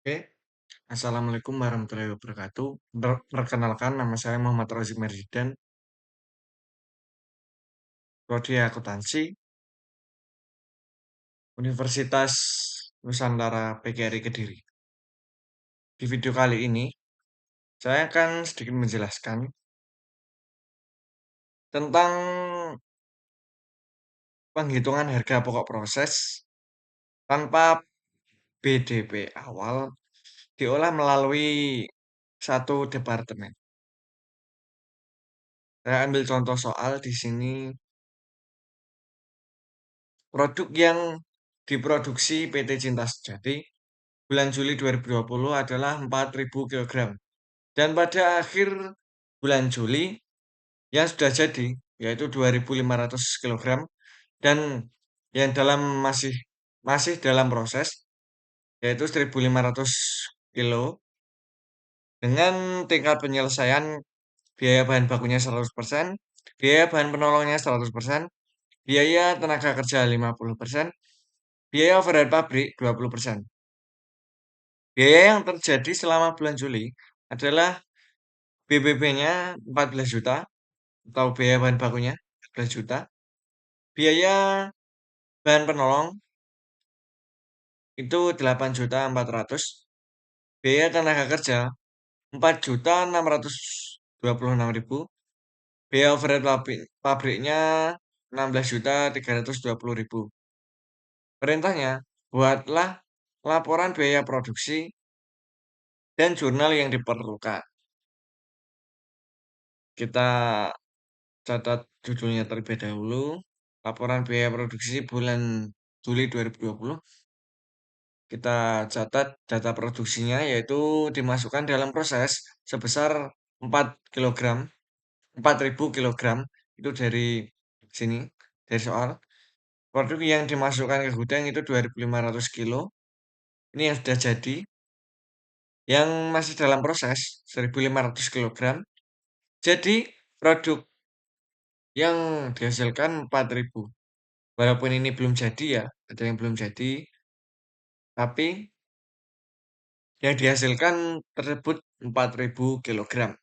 Oke, Assalamualaikum warahmatullahi wabarakatuh. Perkenalkan, nama saya Muhammad Rozif Merzidan, Prodi Akuntansi, Universitas Nusantara PGRI Kediri. Di video kali ini, saya akan sedikit menjelaskan tentang penghitungan harga pokok proses tanpa BDP awal diolah melalui satu departemen. Saya ambil contoh soal di sini, produk yang diproduksi PT Cinta Sejati bulan Juli 2020 adalah 4.000 kilogram. Dan pada akhir bulan Juli yang sudah jadi yaitu 2.500 kilogram dan yang masih dalam proses yaitu 1.500 kilo dengan tingkat penyelesaian biaya bahan bakunya 100%, biaya bahan penolongnya 100%, biaya tenaga kerja 50%, biaya overhead pabrik 20%. Biaya yang terjadi selama bulan Juli adalah BBB-nya 14 juta atau biaya bahan bakunya 14 juta. Biaya bahan penolong itu 8.400.000. Biaya tenaga kerja 4.626.000. Biaya overhead pabriknya 16.320.000. Perintahnya, buatlah laporan biaya produksi dan jurnal yang diperlukan. Kita catat judulnya terlebih dahulu. Laporan biaya produksi bulan Juli 2020. Kita catat data produksinya yaitu dimasukkan dalam proses sebesar 4 kilogram, 4.000 kilogram itu dari sini, dari soal. Produk yang dimasukkan ke gudang itu 2.500 kilo. Ini yang sudah jadi. Yang masih dalam proses 1.500 kilogram. Jadi produk yang dihasilkan 4.000. Walaupun ini belum jadi ya, ada yang belum jadi, tapi yang dihasilkan tersebut 4.000 kilogram.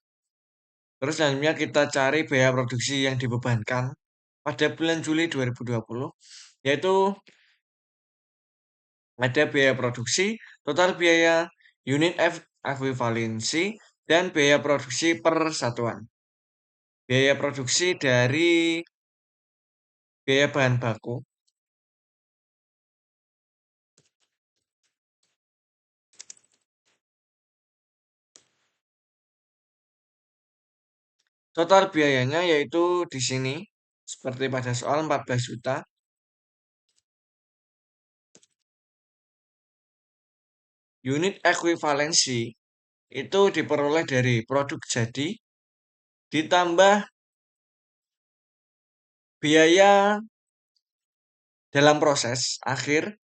Terus selanjutnya kita cari biaya produksi yang dibebankan pada bulan Juli 2020, yaitu ada biaya produksi, total biaya unit ekuivalensi, dan biaya produksi per satuan. Biaya produksi dari biaya bahan baku, total biayanya yaitu di sini, seperti pada soal 14 juta. Unit ekuivalensi itu diperoleh dari produk jadi ditambah biaya dalam proses akhir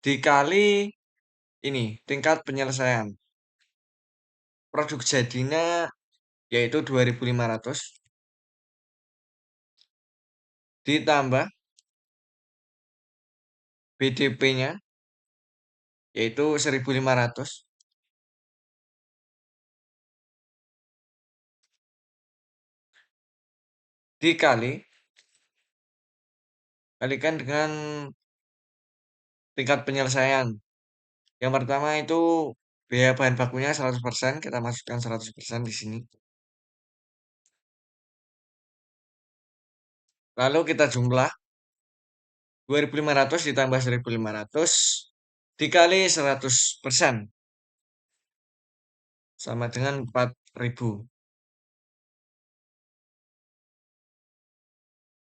dikali ini tingkat penyelesaian. Produk jadinya yaitu 2.500 ditambah BDP-nya yaitu 1.500 kalikan dengan tingkat penyelesaian. Yang pertama itu biaya bahan bakunya 100%, kita masukkan 100% di sini. Lalu kita jumlah 2.500 ditambah 1.500 dikali 100% sama dengan 4.000.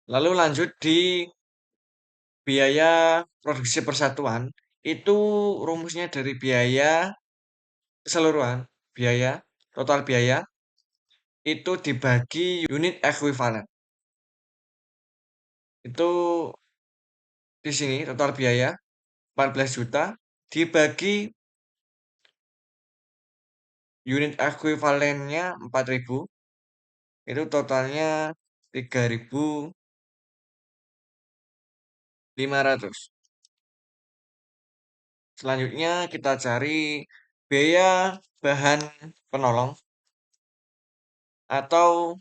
Lalu lanjut di biaya produksi persatuan, itu rumusnya dari biaya keseluruhan, total biaya, itu dibagi unit ekuivalen. Itu di sini total biaya 14 juta dibagi unit ekuivalennya 4.000, itu totalnya 3.500. Selanjutnya kita cari biaya bahan penolong atau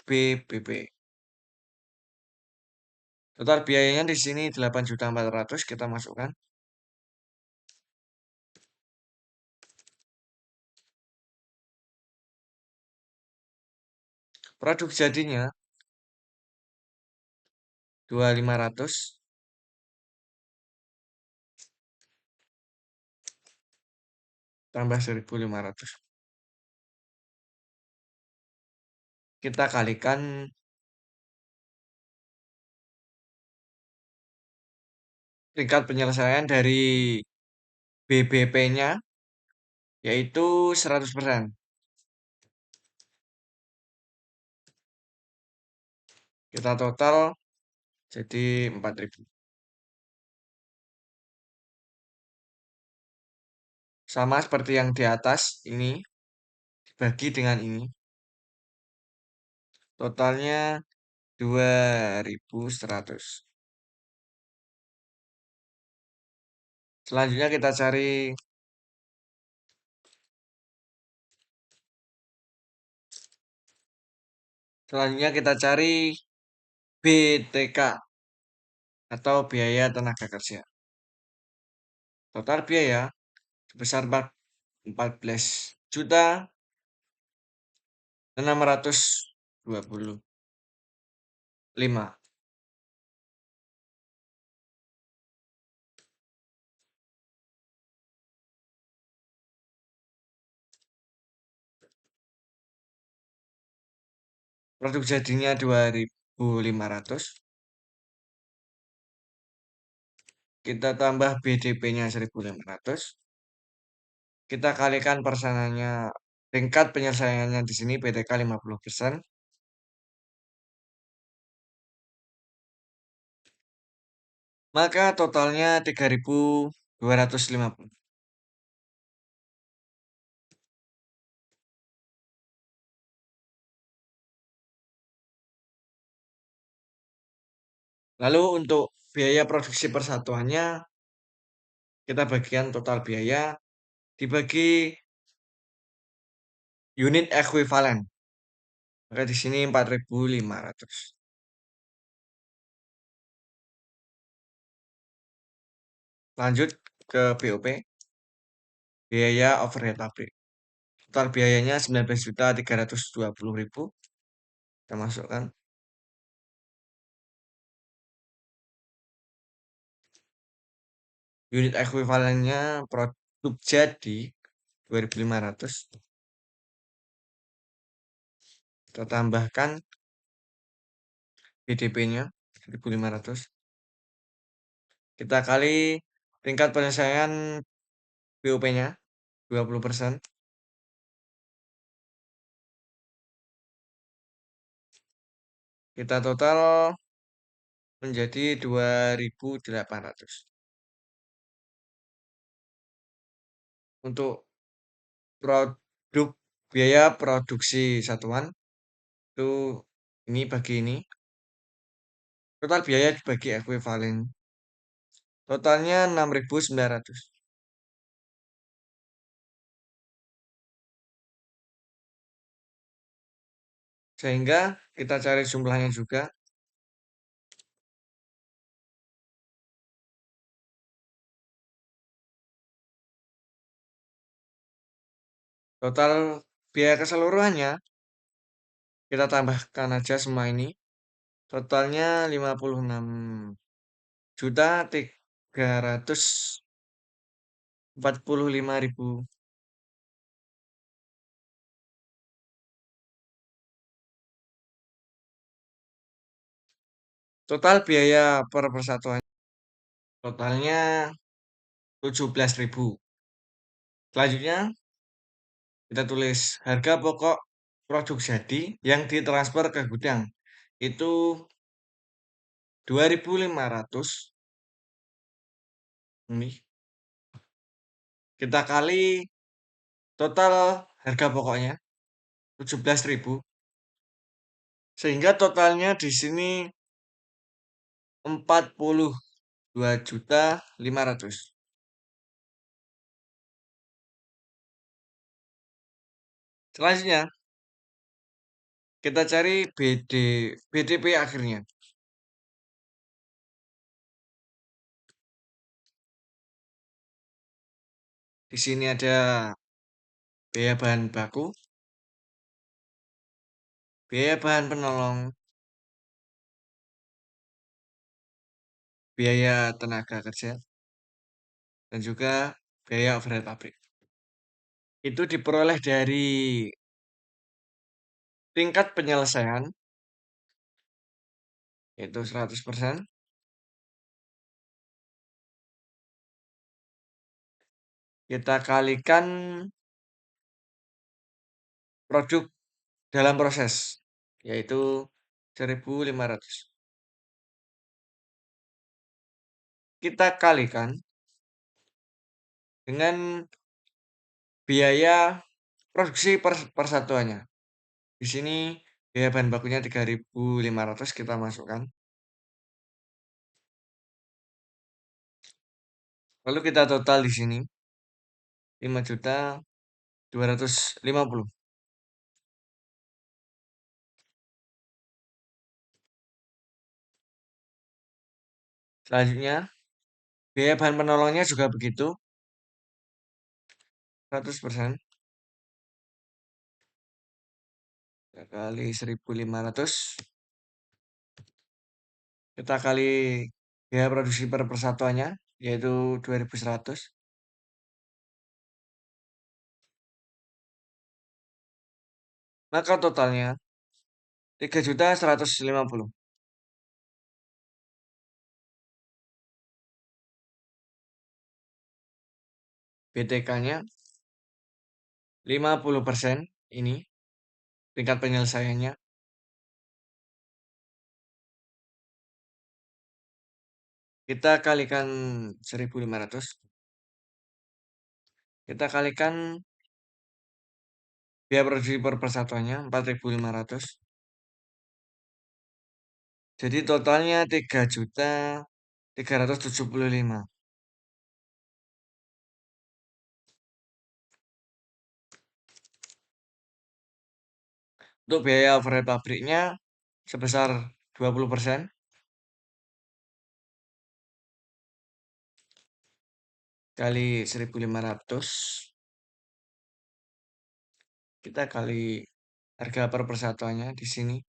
BBP. Total biayanya di sini 8.400.000 kita masukkan. Produk jadinya 2.500 tambah 1.500. Kita kalikan tingkat penyelesaian dari BBP-nya yaitu 100%. Kita total jadi 4.000. Sama seperti yang di atas ini dibagi dengan ini. Totalnya 2.100. Selanjutnya kita cari BTK atau biaya tenaga kerja. Total biaya sebesar 14.625. Produk jadinya 2.500. Kita tambah BDP-nya 1.500. Kita kalikan persenannya, tingkat penyelesaiannya di sini BTK 50%. Maka totalnya 3.250. Lalu untuk biaya produksi persatuannya kita bagikan total biaya dibagi unit ekuivalen. Maka di sini 4.500. Lanjut ke BOP, biaya overhead pabrik. Total biayanya 19.320.000. Kita masukkan. Unit ekuivalennya produk jadi 2.500. Kita tambahkan BDP-nya 1.500. Kita kali tingkat penyelesaian BOP-nya 20%. Kita total menjadi 2.800. Untuk produk biaya produksi satuan itu ini bagi ini. Total biaya dibagi ekuivalen. Totalnya 6.900. Sehingga kita cari jumlahnya juga. Total biaya keseluruhannya kita tambahkan aja semua ini. Totalnya 56.345.000. Total biaya per persatuan totalnya 17.000. Selanjutnya kita tulis harga pokok produk jadi yang ditransfer ke gudang itu 2.500. Ini kita kali total harga pokoknya 17.000. Sehingga totalnya di sini 42.500.000. Selanjutnya, kita cari BDP akhirnya. Di sini ada biaya bahan baku, biaya bahan penolong, biaya tenaga kerja, dan juga biaya overhead pabrik. Itu diperoleh dari tingkat penyelesaian, yaitu 100%. Kita kalikan produk dalam proses, yaitu 1.500. Kita kalikan dengan biaya produksi persatuannya. Di sini biaya bahan bakunya 3.500 kita masukkan. Lalu kita total di sini 5.250. Selanjutnya, biaya bahan penolongnya juga begitu, 100%. Kita kali 1.500. Kita kali biaya produksi per persatuannya, yaitu 2.100. Maka totalnya 3.150. BTK-nya 50% ini tingkat penyelesaiannya. Kita kalikan 1.500. Kita kalikan biaya produksi per persatuannya 4.500. Jadi totalnya 3.375. Untuk biaya overhead pabriknya sebesar 20%. Kali 1.500. Kita kali harga per persatuannya di sini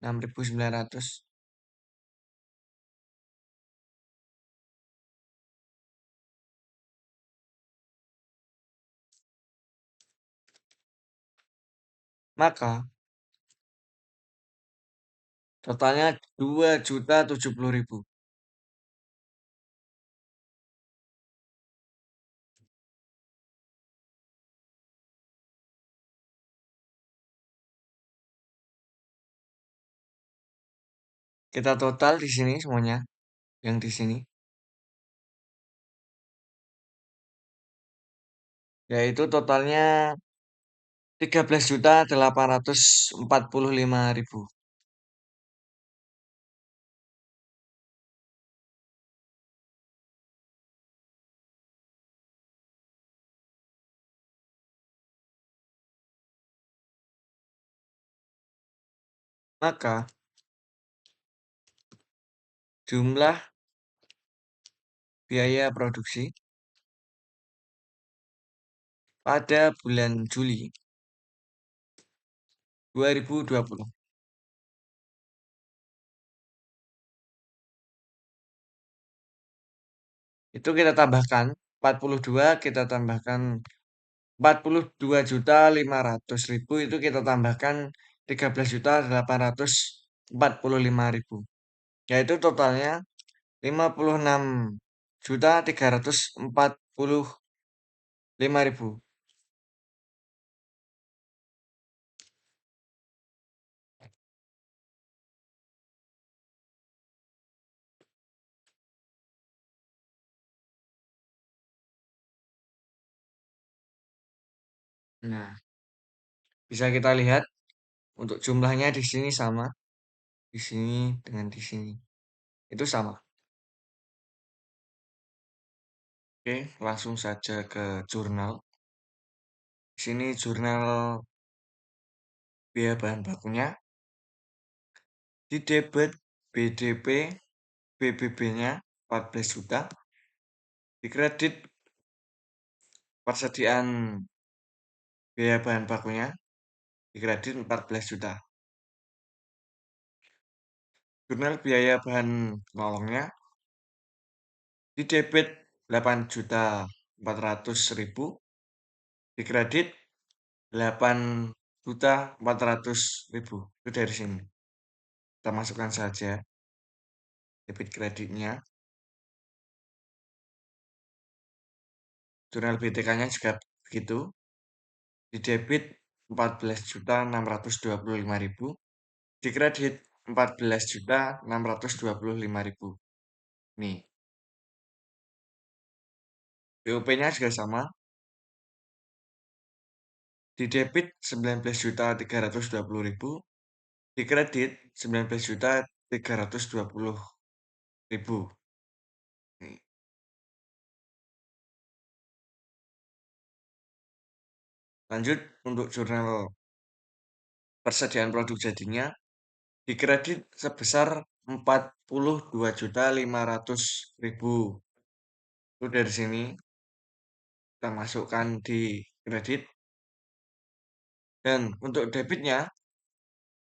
6.900. Maka totalnya 2.070.000. Kita total di sini semuanya yang di sini, yaitu totalnya 13.845.000. Maka jumlah biaya produksi pada bulan Juli 2020 itu kita tambahkan 42, kita tambahkan 42.500.000, itu kita tambahkan 13.845.000, yaitu totalnya 56.345.000. Nah, bisa kita lihat untuk jumlahnya di sini sama, di sini dengan di sini itu sama. Oke, langsung saja ke jurnal. Di sini jurnal biaya bahan bakunya, di debit BDP BBB-nya 14 juta, di kredit persediaan biaya bahan bakunya, di kredit 14 juta. Jurnal biaya bahan penolongnya, di debit 8 juta 400 ribu, di kredit 8 juta 400 ribu. Itu dari sini. Kita masukkan saja debit kreditnya. Jurnal BTK-nya juga begitu. Di debit 14.625.000, di kredit 14.625.000. Nih, BOP-nya juga sama. Di debit 19.320.000, di kredit 19.320.000. Nih, lanjut untuk jurnal persediaan produk jadinya, di kredit sebesar 42.500.000. Itu dari sini kita masukkan di kredit. Dan untuk debitnya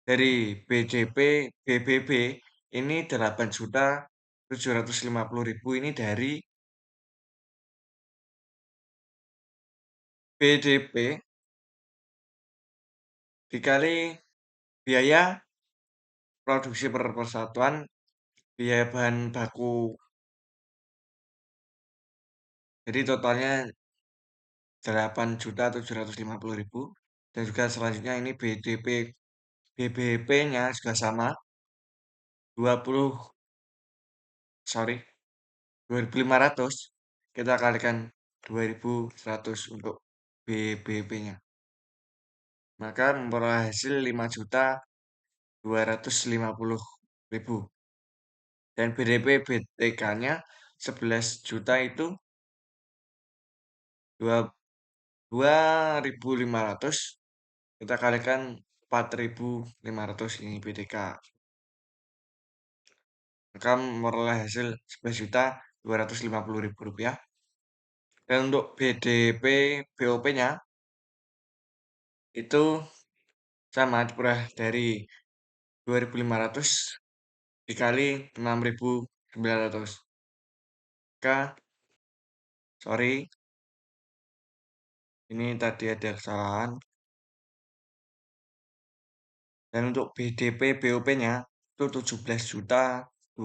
dari BDP BBB ini 8.750.000, ini dari BDP dikali biaya produksi per persatuan, biaya bahan baku. Jadi totalnya 8.750.000. Dan juga selanjutnya ini BDP BBP-nya juga sama 20 sorry 2.500, kita kalikan 2.100 untuk BBP-nya. Maka memperoleh hasil 5.250.000. Dan BDP BTK-nya 11 juta itu 2.500, kita kalikan 4.500, ini BTK. Maka memperoleh hasil 11.250.000 rupiah. Dan untuk BDP BOP-nya itu sama, diperoleh dari 2.500 dikali 6.900. Maka sorry, ini tadi ada kesalahan. Dan untuk BDP BOP-nya itu 17.250.000,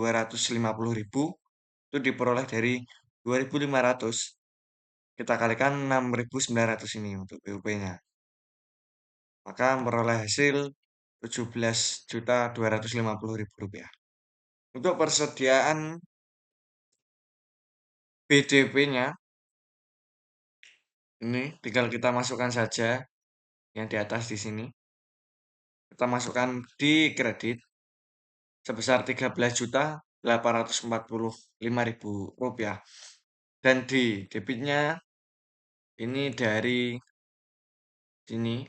itu diperoleh dari 2.500. Kita kalikan 6.900 ini untuk BOP-nya. Maka memperoleh hasil 17.250.000 rupiah. Untuk persediaan BDP-nya ini tinggal kita masukkan saja yang di atas di sini. Kita masukkan di kredit sebesar 13.845.000 rupiah. Dan di debitnya ini dari sini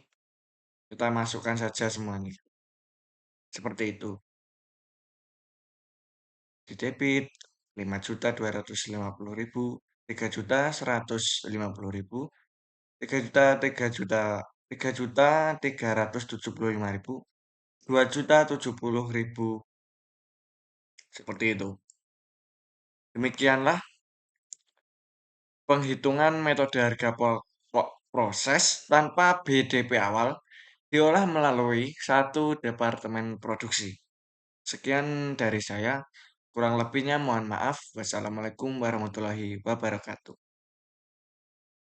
kita masukkan saja semuanya. Seperti itu. Di debit 5.250.000, 3.150.000, 3.375.000, 2.070.000. Seperti itu. Demikianlah penghitungan metode harga pokok proses tanpa BDP awal diolah melalui satu departemen produksi. Sekian dari saya. Kurang lebihnya mohon maaf. Wassalamualaikum warahmatullahi wabarakatuh.